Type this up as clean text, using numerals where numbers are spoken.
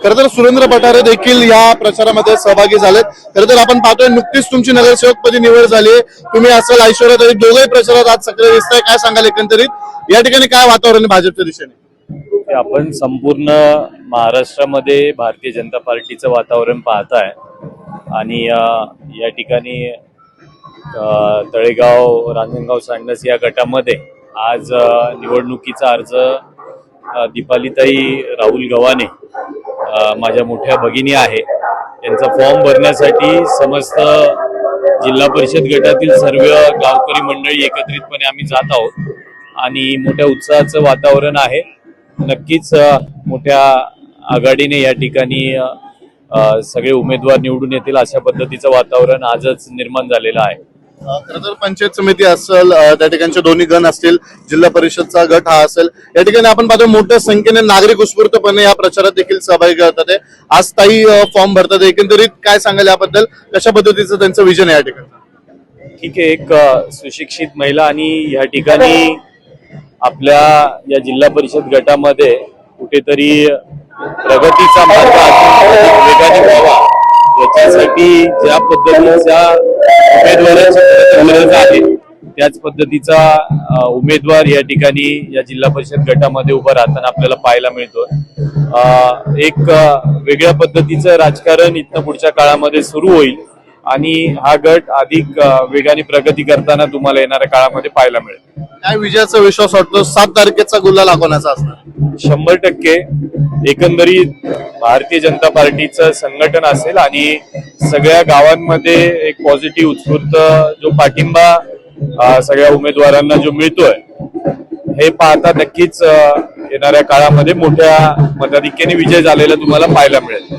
खरं तर सुरेंद्र पठारे देखील या प्रचारामध्ये सहभागी झालेत। खरं तर आपण पाहतोय नुकतीच तुमची नगरसेवकपदी निवड झाली आहे, तुम्ही असाल ऐश्वर्याताई दोघेही प्रचारात आज सक्रिय दिसताय, काय सांगाल एकंदरीत या ठिकाणी काय वातावरण आहे भाजपच्या दिशेने? आपण संपूर्ण महाराष्ट्रामध्ये भारतीय जनता पार्टीचं वातावरण पाहताय आणि या ठिकाणी तळेगाव रांजणगाव सांडस या गटामध्ये आज निवडणुकीचा अर्ज दीपालीताई राहुल गव्हाणे माझ्या मोठ्या भगिनी आहे यांचा फॉर्म भरण्यासाठी समस्त जिल्हा परिषद गटातील सर्व गावकरी मंडळी एकत्रितपणे आम्ही जात आहोत आणि मोठ्या उत्साहाचं वातावरण आहे। नक्कीच मोठ्या आघाडीने या ठिकाणी सगळे उमेदवार निवडून येतील अशा पद्धतीचं वातावरण आजच निर्माण झालेलं आहे। खरं तर पंचायत समिती असेल, त्या ठिकाणचे दोन्ही गण असतील, जिल्हा परिषदचा गट हा असेल, या ठिकाणी आपण पाहतो मोठ्या संख्येने नागरिक उत्स्फूर्तपणे या प्रचारात देखील सहभागी होतात। आज ताई फॉर्म भरतात, एकंदरीत काय सांगाल याबद्दल, कशा पद्धतीचं त्यांचं विजन आहे या ठिकाणी? ठीक आहे, एक सुशिक्षित महिला आणि या ठिकाणी आपल्या या जिल्हा परिषद गटामध्ये कुठेतरी प्रगतीचा मार्ग वेगाने व्हावा याच्यासाठी ज्या पद्धतीच्या उमेदवारांची गरज आहे त्याच पद्धतीचा उमेदवार या ठिकाणी या जिल्हा परिषद गटामध्ये उभा राहताना आपल्याला पाहायला मिळतो। एक वेगळ्या पद्धतीचं राजकारण इथनं पुढच्या काळामध्ये सुरू होईल आणि हा गट अधिक वेगाने प्रगती करताना तुम्हाला येणाऱ्या काळामध्ये पाहायला मिळेल। काय विजयाचा विश्वास वाटतो? 7 तारखेचा गुल्हाल लागवण्याचा असणार? 100% एकंदरीत भारतीय जनता पार्टीचं संघटन असेल आणि सगळ्या गावांमध्ये एक पॉझिटिव्ह उत्स्फूर्त जो पाठिंबा सगळ्या उमेदवारांना जो मिळतोय हे पाहता नक्कीच येणाऱ्या काळामध्ये मोठ्या मताधिक्याने विजय झालेला तुम्हाला पाहायला मिळेल।